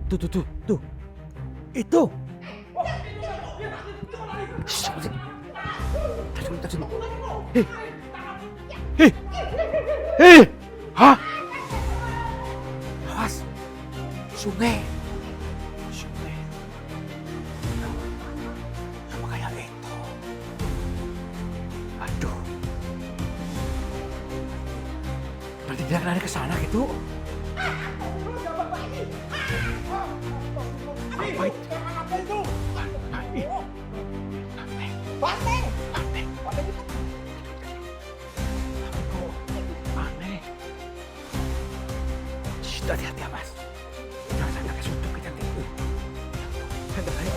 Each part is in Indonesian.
tuh. Itu. Tadi. Hei, hei. Hah? Awas. Sungai. Sama kayak itu. Aduh. Nanti dia lari ke sana gitu. Apa itu? Aneh. Shh, hati-hati ya, Mas. Jangan sampai kesuntuk kita gitu. Ayo.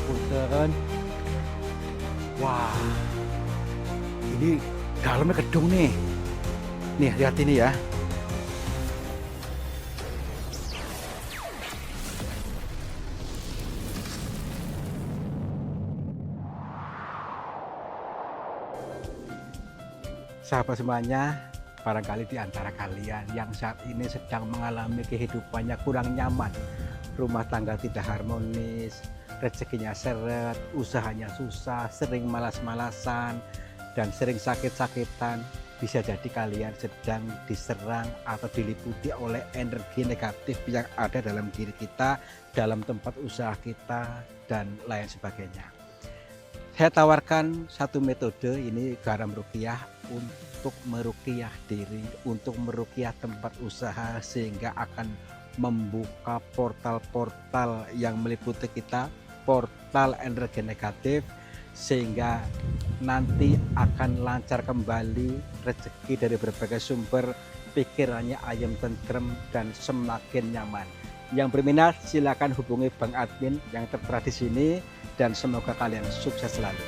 Punten. Wah. Ini dalamnya gedung nih. Nih, hati-hati nih ya. Sahabat semuanya, barangkali di antara kalian yang saat ini sedang mengalami kehidupannya kurang nyaman, rumah tangga tidak harmonis, rezekinya seret, usahanya susah, sering malas-malasan, dan sering sakit-sakitan, bisa jadi kalian sedang diserang atau diliputi oleh energi negatif yang ada dalam diri kita, dalam tempat usaha kita, dan lain sebagainya. Saya tawarkan satu metode, ini garam ruqyah, untuk meruqyah diri, untuk meruqyah tempat usaha, sehingga akan membuka portal-portal yang meliputi kita, portal energi negatif, sehingga nanti akan lancar kembali rezeki dari berbagai sumber, pikirannya ayam tentrem dan semakin nyaman. Yang berminat silakan hubungi Bang Admin yang tertera di sini, dan semoga kalian sukses selalu.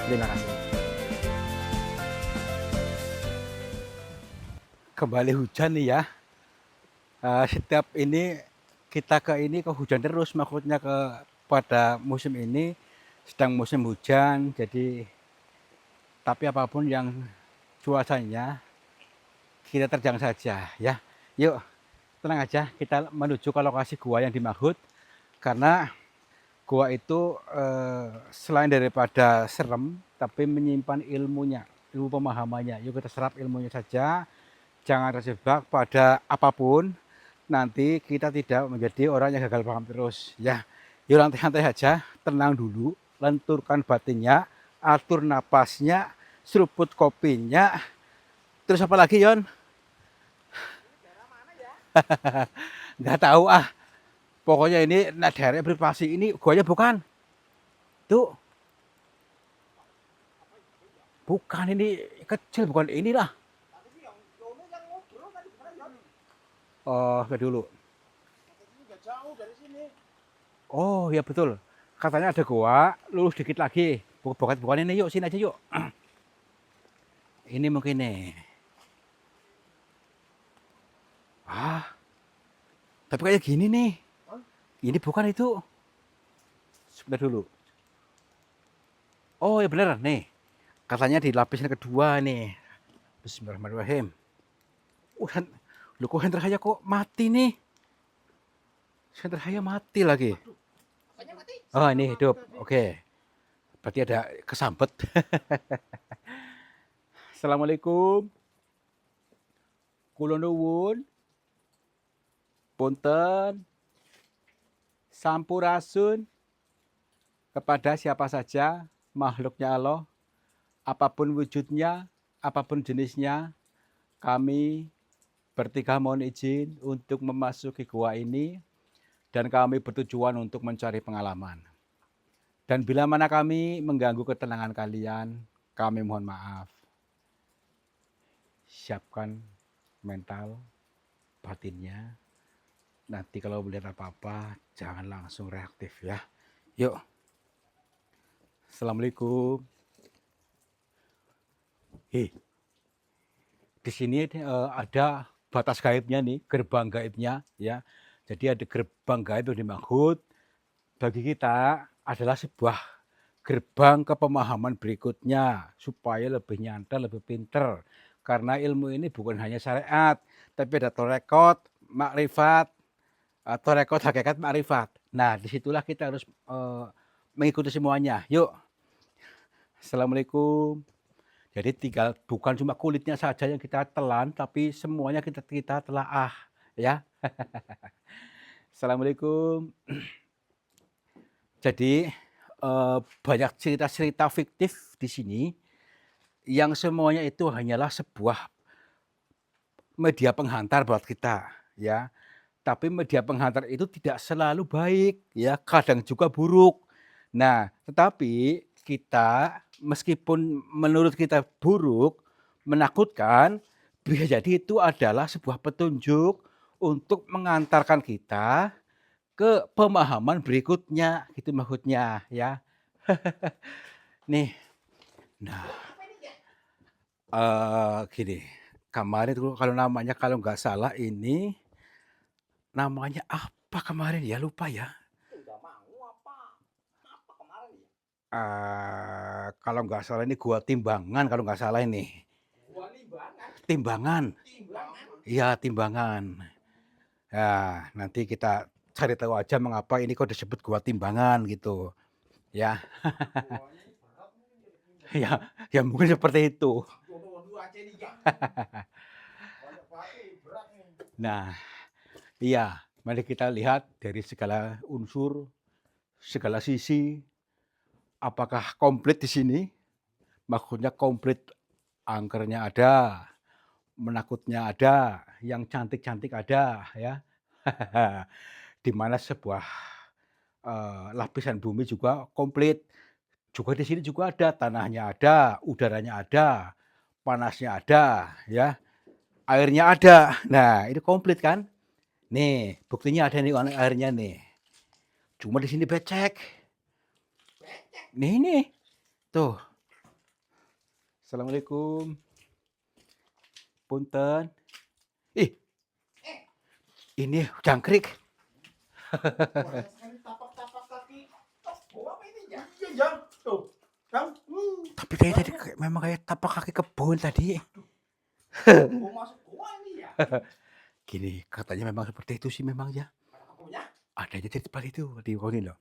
Terima kasih. Kembali hujan nih ya. Setiap ini kita ke hujan terus, maksudnya pada musim ini sedang musim hujan, jadi tapi apapun yang cuacanya kita terjang saja ya. Yuk, tenang aja, kita menuju ke lokasi gua yang dimaksud, karena gua itu selain daripada serem tapi menyimpan ilmunya, ilmu pemahamannya. Yuk kita serap ilmunya saja, jangan terjebak pada apapun, nanti kita tidak menjadi orang yang gagal paham terus ya. Yuk santai-santai aja, tenang dulu, lenturkan batinnya, atur napasnya, seruput kopinya. Terus apa lagi, Yon? Nggak tahu ah. Pokoknya ini daerah privasi, ini guanya bukan. Tuh. Bukan, ini kecil, bukan inilah. Oh, ke dulu. Oh, ya betul. Katanya ada gua, lurus dikit lagi. Bukan ini, yuk sini aja yuk. Ini mungkin nih. Ah, tapi kayak gini nih. Ini bukan itu. Sebentar dulu. Oh ya bener nih. Katanya di lapisan kedua nih. Bismillahirrahmanirrahim. Lu kok Hendra Haya kok mati nih? Hendra Haya mati lagi. Oh ini hidup. Oke. Berarti ada kesambet. Assalamualaikum. Kula nuwun. Punten. Sampurasun kepada siapa saja makhluknya Allah, apapun wujudnya, apapun jenisnya, kami bertiga mohon izin untuk memasuki gua ini, dan kami bertujuan untuk mencari pengalaman. Dan bila mana kami mengganggu ketenangan kalian, kami mohon maaf. Siapkan mental, batinnya. Nanti kalau melihat apa-apa, jangan langsung reaktif ya. Yuk. Assalamualaikum. Di sini ada batas gaibnya nih, gerbang gaibnya ya. Jadi ada gerbang gaib yang dimaksud bagi kita adalah sebuah gerbang kepemahaman berikutnya supaya lebih nyantai, lebih pinter. Karena ilmu ini bukan hanya syariat, tapi ada track record, makrifat, tarekot, hakikat, makrifat. Nah, disitulah kita harus mengikuti semuanya. Yuk, assalamualaikum. Jadi tinggal bukan cuma kulitnya saja yang kita telan, tapi semuanya kita telaah, ya. Assalamualaikum. Jadi banyak cerita-cerita fiktif di sini yang semuanya itu hanyalah sebuah media penghantar buat kita, ya. Tapi media penghantar itu tidak selalu baik, ya, kadang juga buruk. Nah, tetapi kita meskipun menurut kita buruk, menakutkan, bisa jadi itu adalah sebuah petunjuk untuk mengantarkan kita ke pemahaman berikutnya, gitu maksudnya, ya. Nih, nah, gini, kemarin tuh kalau nggak salah ini namanya apa kemarin ya, lupa ya. Udah mau apa kemarin ya? Kalau nggak salah ini Gua Timbangan kalau nggak salah ini. Gua Limbangan. Timbangan. Timbangan. Iya, Timbangan. Ya, nanti kita cari tahu aja mengapa ini kok disebut Gua Timbangan gitu. Ya. Guanya ini berat nih. Ya mungkin seperti itu. Dua aja nih ya. Banyak batu berat nih. Nah, iya, mari kita lihat dari segala unsur, segala sisi, apakah komplit di sini? Maksudnya komplit, angkernya ada, menakutnya ada, yang cantik-cantik ada, ya. Di mana sebuah lapisan bumi juga komplit. Juga di sini juga ada, tanahnya ada, udaranya ada, panasnya ada, ya, airnya ada. Nah, ini komplit kan? Nih, buktinya ada nih airnya nih. Cuma di sini becek. Nih, tuh. Assalamualaikum. Punten. Ih, ini jangkrik. Banyak sekali tapak-tapak kaki. Kebo apa ini ya? Iya ya. Tuh. Kan? Tapi tadi memang kayak tapak kaki kebun tadi. Mau masuk gua ini ya. Gini, katanya memang seperti itu sih memang ya. Ada kebunnya? Adanya di tempat itu di sini loh.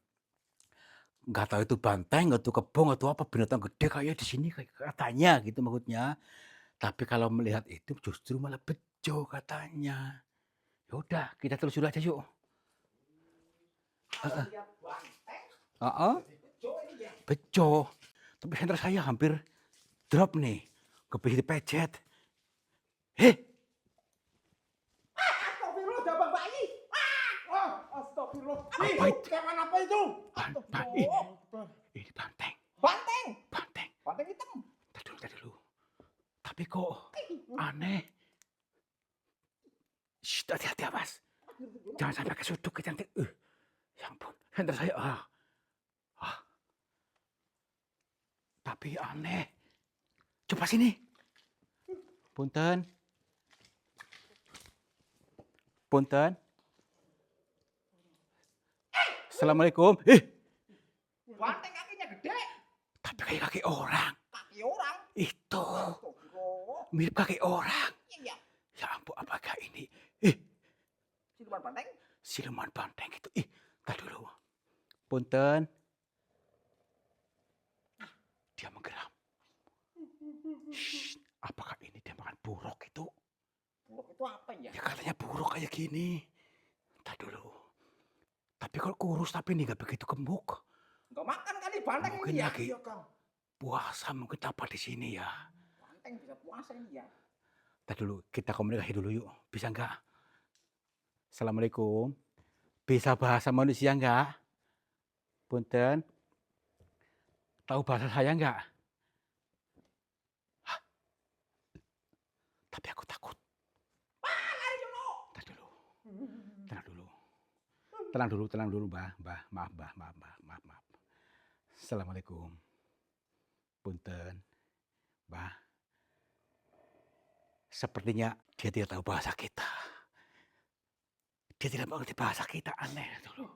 Nggak tahu itu banteng atau kebong atau apa binatang gede kayak di sini katanya gitu maksudnya. Tapi kalau melihat itu justru malah bejo katanya. Ya udah, kita telusuri aja yuk. Kalau lihat banteng. Heeh. Jadi bejo ini ya. Bejo. Tapi senter saya hampir drop nih. Kepikir pecet. Heh, Astagfirullah, jabang bayi. Astagfirullah. Apa itu? Kewan apa itu? ini banteng. Banteng. Banteng. Banteng hitam. Tadi dulu. Tapi kok aneh. Shh, hati-hati awas. Jangan sampai kesuduk kita nanti. Ya ampun, senter saya. Tapi aneh. Coba sini. Punten. Punten. Assalamualaikum. Banteng kakinya gede. Tapi kayak kaki orang. Kaki orang. Itu. Astagfirullah. Mirip kaki orang. Iya. Ya ampun, apakah ini? Siluman banteng. Siluman banteng itu. Tar dulu. Punten. Dia menggeram. Shh, apakah ini dia makan buruk itu? Buruk itu apa ya? Ya katanya buruk kayak gini. Tar dulu. Tapi kalau kurus tapi ini nggak begitu gemuk. Enggak makan kali banteng Mungkin ini ya. lagi Iya, Kang. puasa mungkin apa di sini ya. Banteng bisa puasa ini ya. Tar dulu, kita komunikasi dulu yuk. Bisa nggak? Assalamualaikum. Bisa bahasa manusia nggak? Punten. Tahu bahasa saya nggak? Tapi aku takut. Tar dulu. Tenang dulu, Mbah. Maaf. Assalamualaikum. Punten. Mbah. Sepertinya dia tidak tahu bahasa kita. Dia tidak mengerti bahasa kita, aneh dulu.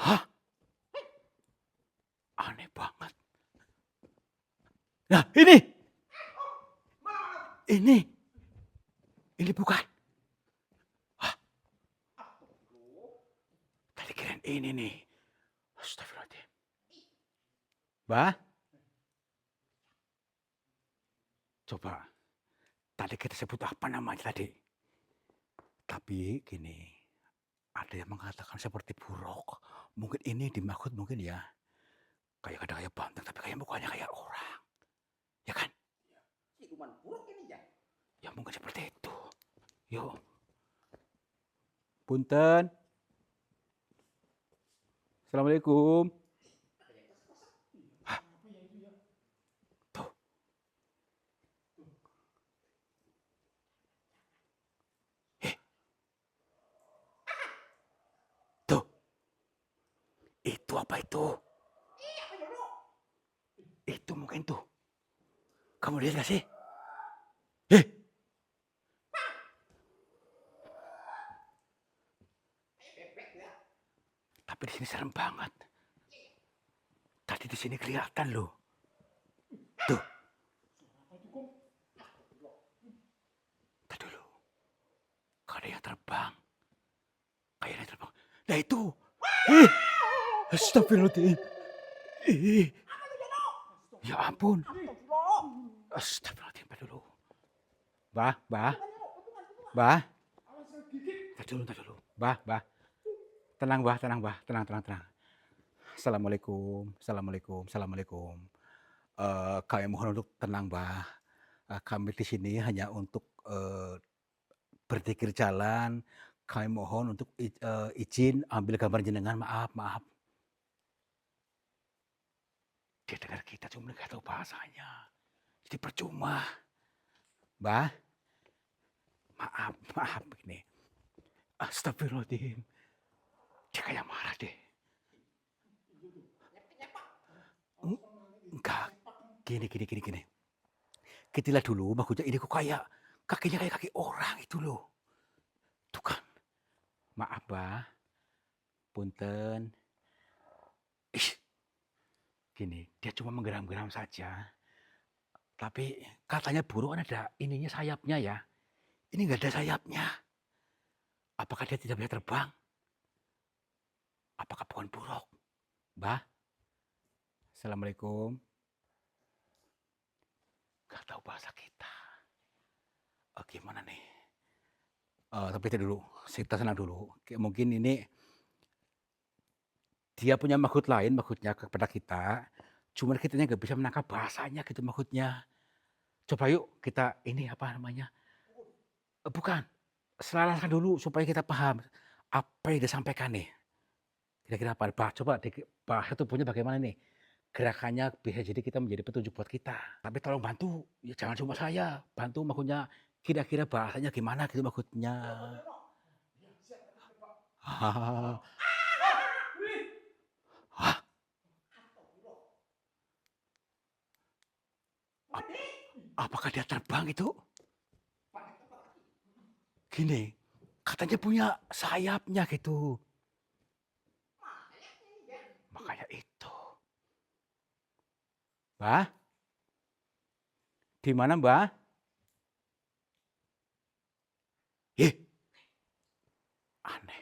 Hah? Aneh banget. Nah, ini. Ini. Ini bukan. Hah? Tadi kirain ini nih. Astagfirullahaladzim. Bah? Coba. Tadi kita sebut apa namanya tadi? Tapi gini. Ada yang mengatakan seperti buruk. Mungkin ini dimaksud mungkin ya. Kayak ada kayak banteng, tapi kayak mukanya kayak orang. Ya kan? Siluman buruk ini ya. Ya mungkin seperti itu. Yuk. Punten. Assalamualaikum. Hah? Tuh. Tuh. Itu apa itu? Itu mungkin tuh. Kamu lihat gak sih? Tapi di sini serem banget. Tadi di sini kelihatan loh. Tuh. Tadi dulu. Ada yang terbang. Kayaknya terbang. Nah itu. Astagfirullahaladzim. Ya ampun. Astagfirullahaladzim. Tadi dulu. Bah. Tadi dulu. Bah. Tenang, Bah. Tenang. Assalamualaikum. Kami mohon untuk tenang, Bah. Kami di sini hanya untuk berzikir jalan. Kami mohon untuk izin ambil gambar jenengan. Maaf. Dia dengar kita cuma nggak tahu bahasanya. Jadi percuma. Bah. Maaf begini. Astagfirullahaladzim. Dia kayak marah deh. Enggak. Gini. Kita lihat dulu, maksudnya ini kok kayak kakinya kayak kaki orang itu loh. Tuh kan. Maaf, Bah. Punten. Gini, dia cuma menggeram-geram saja. Tapi katanya burung ada ininya sayapnya ya. Ini nggak ada sayapnya. Apakah dia tidak bisa terbang? Apakah bukan burung? Bah? Assalamualaikum. Gak tahu bahasa kita. Gimana nih? Tapi kita dulu. Kita senang dulu. Mungkin ini dia punya maksud lain, maksudnya kepada kita. Cuman kitanya nggak bisa menangkap bahasanya gitu maksudnya. Coba yuk kita ini apa namanya? Bukan. Selaraskan dulu supaya kita paham apa yang disampaikan nih. Kira-kira apa? Coba bahasa tubuhnya bagaimana nih? Gerakannya bisa jadi kita menjadi petunjuk buat kita. Tapi tolong bantu, ya jangan cuma saya. Bantu maksudnya kira-kira bahasanya gimana gitu maksudnya. Apakah dia terbang itu? Gini, katanya punya sayapnya gitu. Makanya itu. Mbah? Di mana, Mbah? Aneh.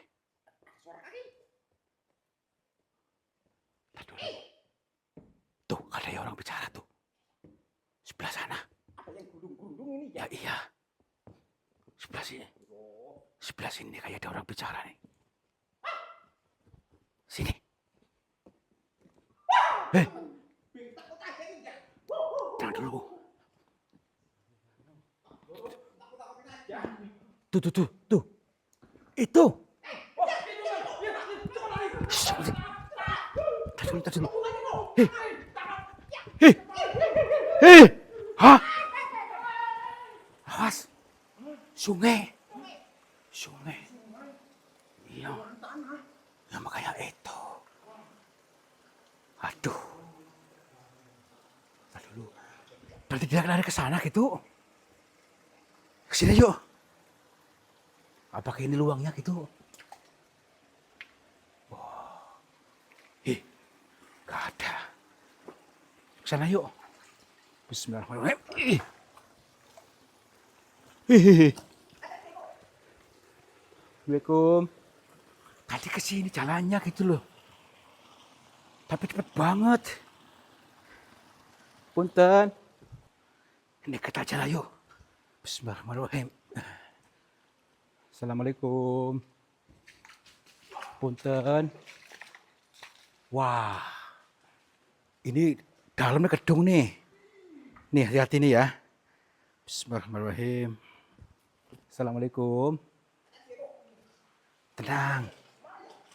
Tadi dulu. Tuh, ada orang bicara tuh. Sebelah sana. Apa yang gulung-gulung ini ya? Iya. Sebelah sini kayak ada orang bicara nih. Sini. Tenang dulu. Tuh. Itu. Tadi dulu. Hah? Awas. Sungai. Iya. Ya makanya itu. Aduh. Tadi dulu. Berarti dia lari ke sana gitu. Kesini yuk. Apakah ini luangnya gitu? Wah. Sana yuk. Bismillahirrahmanirrahim. Hihihi. Assalamualaikum. Tadi ke sini jalannya gitu loh. Tapi cepet banget. Punten. Ini kita aja lah yuk. Bismillahirrahmanirrahim. Assalamualaikum. Punten. Wah. Ini dalamnya gedung nih. Nih, hati-hati nih ya. Bismillahirrahmanirrahim. Assalamualaikum. Tenang.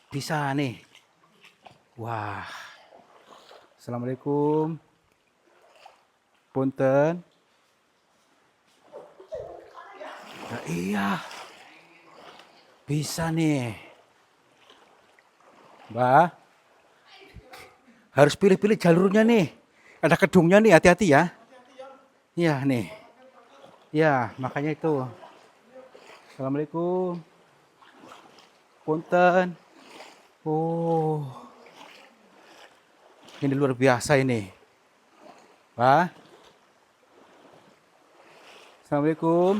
Bisa nih. Wah. Assalamualaikum. Punten. Nah, iya. Bisa nih. Mbak. Harus pilih-pilih jalurnya nih. Ada gedungnya nih, hati-hati ya. Iya nih. Ya, makanya itu. Assalamualaikum. Punten. Oh. Ini luar biasa ini. Pak. Assalamualaikum.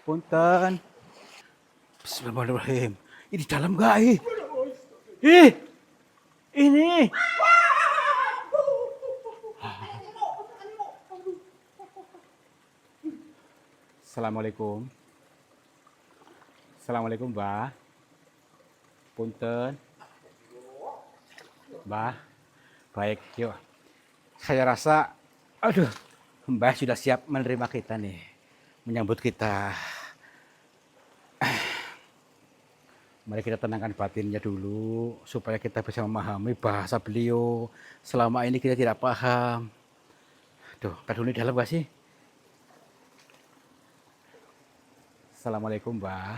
Punten. Bismillahirrahmanirrahim. Ini dalam gak? Ini. Assalamualaikum. Assalamualaikum, Mbah. Punten. Mbah. Baik, yuk. Saya rasa, aduh, Mbah sudah siap menerima kita nih. Menyambut kita. Mari kita tenangkan batinnya dulu, supaya kita bisa memahami bahasa beliau. Selama ini kita tidak paham. Tuh, kadang di dalam gak sih? Assalamualaikum, Mbah.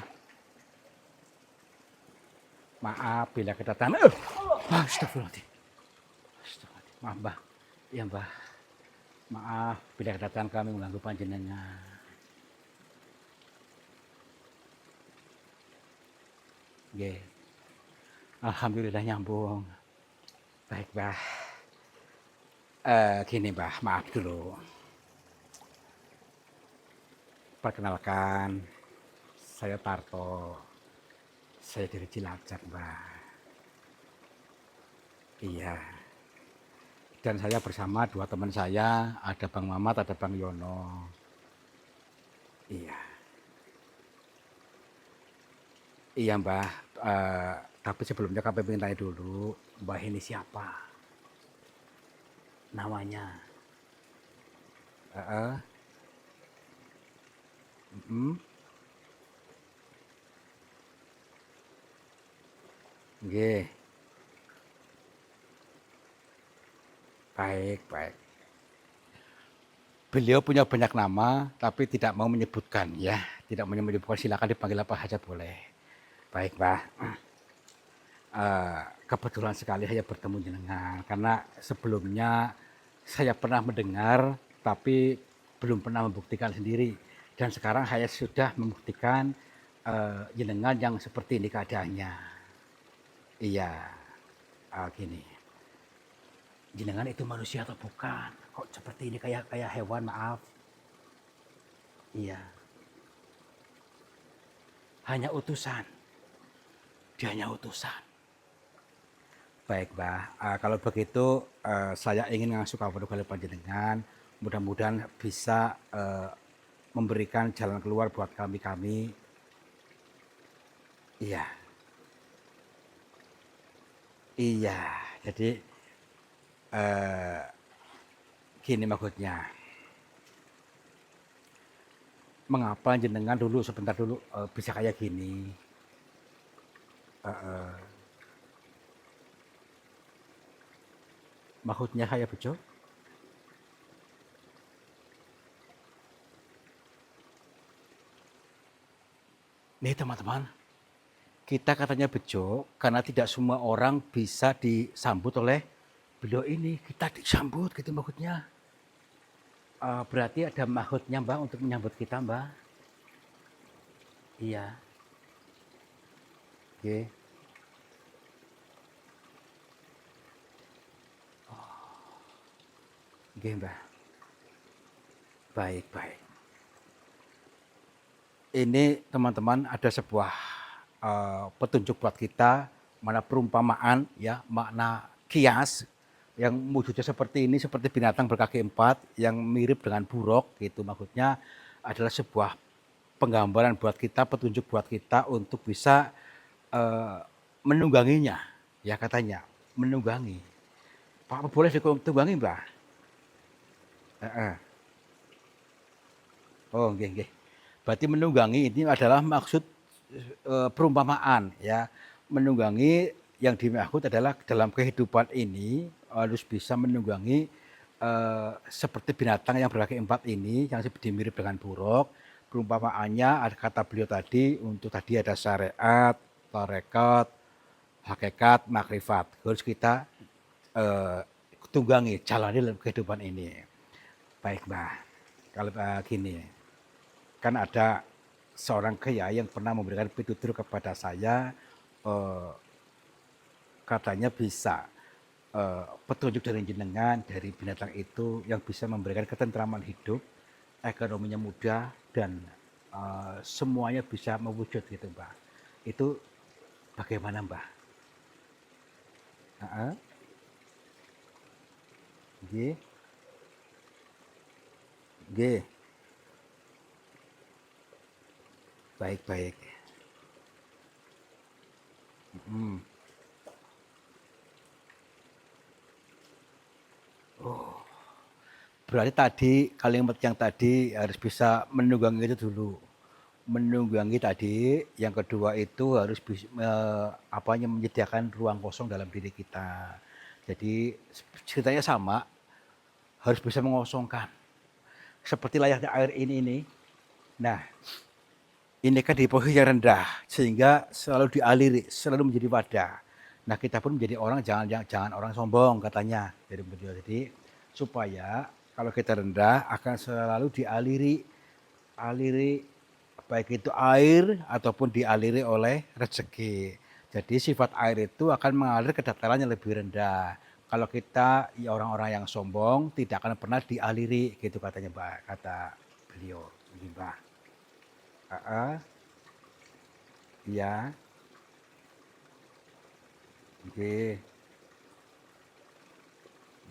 Maaf bila kedatangan. Astagfirullahaladzim. Astagfirullahaladzim. Maaf, Mbah. Iya, Mbah. Maaf bila kedatangan kami mengganggu panjenengan. Nggih. Alhamdulillah nyambung. Baik, Mbah. Gini, Mbah, maaf dulu. Perkenalkan, saya Tarto. Saya dari Cilacap, Mbah. Iya. Dan saya bersama dua teman saya, ada Bang Mamat, ada Bang Yono. Iya. Iya, Mbah. Tapi sebelumnya kami ingin tanya dulu, Mbah ini siapa? Namanya? Nggih. Baik, baik. Beliau punya banyak nama, tapi tidak mau menyebutkan ya. Tidak mau menyebutkan, silakan dipanggil apa saja boleh. Baik, Mbah. Kebetulan sekali saya bertemu jenengan, karena sebelumnya saya pernah mendengar, tapi belum pernah membuktikan sendiri. Dan sekarang saya sudah membuktikan jenengan yang seperti ini keadaannya. Iya, gini. Jenengan itu manusia atau bukan? Kok seperti ini kayak hewan, maaf. Iya. Hanya utusan. Dia hanya utusan. Baik, Mbah. Kalau begitu saya ingin ngasuh kabar kepada panjenengan. Mudah-mudahan bisa memberikan jalan keluar buat kami-kami. Iya. Iya. Jadi gini maksudnya. Mengapa jenengan dulu sebentar dulu bisa kayak gini? Maksudnya saya bejo? Nih teman-teman, kita katanya bejo karena tidak semua orang bisa disambut oleh beliau ini. Kita disambut gitu maksudnya. Berarti ada maksudnya, Mbak, untuk menyambut kita, Mbak. Iya. Oke. Nggih, Mbah. Baik, baik. Ini teman-teman ada sebuah petunjuk buat kita, mana perumpamaan ya, makna kias yang wujudnya seperti ini, seperti binatang berkaki empat yang mirip dengan buruk gitu. Maksudnya adalah sebuah penggambaran buat kita, petunjuk buat kita untuk bisa eh, menungganginya, ya katanya, menunggangi. Pak boleh ditunggangi, Mbak? Heeh. Oh, nggih, nggih. Berarti menunggangi ini adalah maksud perumpamaan ya. Menunggangi yang dimaksud adalah dalam kehidupan ini harus bisa menunggangi seperti binatang yang berkaki empat ini yang seperti mirip dengan buruk. Perumpamaannya ada kata beliau tadi untuk tadi ada syariat, tarekat, hakikat, makrifat. Harus kita eh, tunggangi, jalani dalam kehidupan ini. Baik, Mbak. Kalau gini, kan ada seorang kiai yang pernah memberikan pitutur kepada saya, eh, katanya bisa petunjuk dari jenengan dari binatang itu yang bisa memberikan ketentraman hidup, ekonominya mudah dan semuanya bisa mewujud gitu, Mbak. Itu bagaimana, Mbak? Heeh. Nggih, nggih. Baik, baik. Mm. Berarti tadi kalimat yang tadi harus bisa menunggangi itu dulu. Menunggangi tadi, yang kedua itu harus bisa apanya menyediakan ruang kosong dalam diri kita. Jadi ceritanya sama, harus bisa mengosongkan. Seperti layaknya air ini. Nah, ini kan di posisi yang rendah sehingga selalu dialiri, selalu menjadi wadah. Nah, kita pun menjadi orang jangan orang sombong katanya. Jadi supaya kalau kita rendah akan selalu aliri baik itu air ataupun dialiri oleh rezeki. Jadi sifat air itu akan mengalir ke dataran yang lebih rendah. Kalau kita ya orang-orang yang sombong tidak akan pernah dialiri gitu katanya, Mbak, kata beliau. Ini, Mbak. Iya, nggih,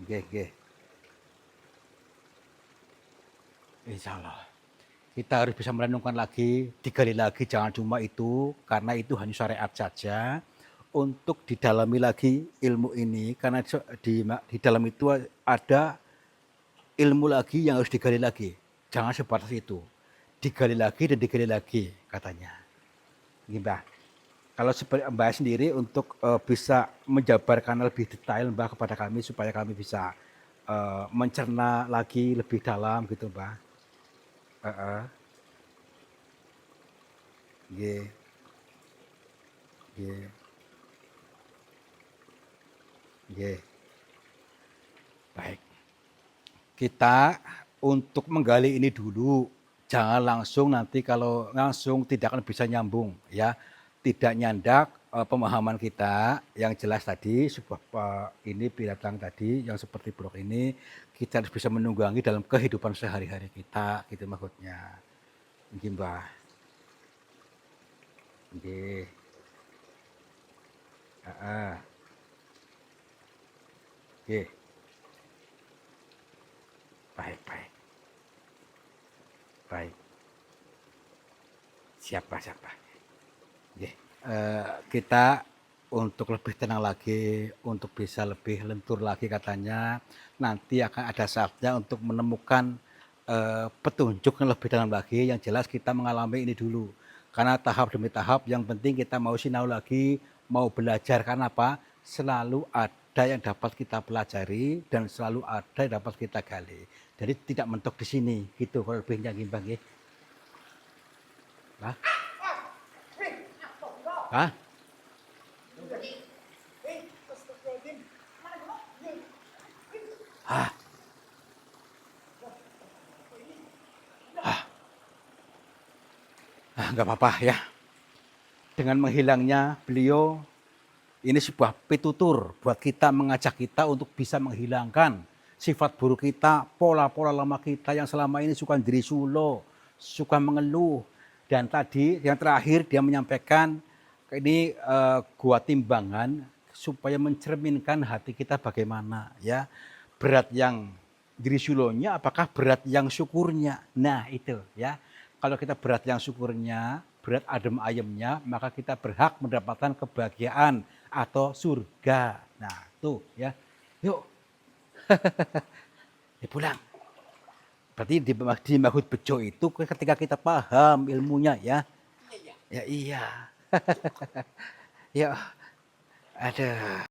nggih, nggih. Insyaallah. Kita harus bisa merenungkan lagi, digali lagi, jangan cuma itu, karena itu hanya syariat saja. Untuk didalami lagi ilmu ini, karena di dalam itu ada ilmu lagi yang harus digali lagi. Jangan sebatas itu. Digali lagi dan digali lagi, katanya. Mbak, kalau Mbak sendiri untuk bisa menjabarkan lebih detail Mbak kepada kami supaya kami bisa mencerna lagi lebih dalam gitu, Mbak. Heeh. Nggih, nggih, nggih. Baik. Kita untuk menggali ini dulu, jangan langsung nanti kalau langsung tidak akan bisa nyambung ya. Tidak nyandak pemahaman kita yang jelas tadi sebuah ini binatang tadi yang seperti buruk ini kita harus bisa menunggangi dalam kehidupan sehari-hari kita gitu maksudnya. Nggih, Mbah. Nggih. Heeh. Nggih. Baik, baik. Baik. Siapa siapa. Nggih. Kita untuk lebih tenang lagi, untuk bisa lebih lentur lagi katanya, nanti akan ada saatnya untuk menemukan petunjuk yang lebih dalam lagi. Yang jelas kita mengalami ini dulu. Karena tahap demi tahap, yang penting kita mau sinau lagi, mau belajar. Karena apa? Selalu ada yang dapat kita pelajari dan selalu ada yang dapat kita gali. Jadi tidak mentok di sini, gitu. Kalau lebihnya gimbang, ya. Hah? Hah? Hah? Nggak apa-apa ya. Dengan menghilangnya beliau, ini sebuah pitutur buat kita, mengajak kita untuk bisa menghilangkan sifat buruk kita, pola-pola lama kita yang selama ini suka diri sulo, suka mengeluh. Dan tadi yang terakhir dia menyampaikan ini gua timbangan supaya mencerminkan hati kita bagaimana ya. Berat yang diri sulonya apakah berat yang syukurnya. Nah, itu ya. Kalau kita berat yang syukurnya, berat adem ayemnya, maka kita berhak mendapatkan kebahagiaan atau surga. Nah, tuh ya. Yuk. Ya pulang. Berarti di Mahut Bejo itu ketika kita paham ilmunya ya. Iya, iya. Ya iya. Ya, ada.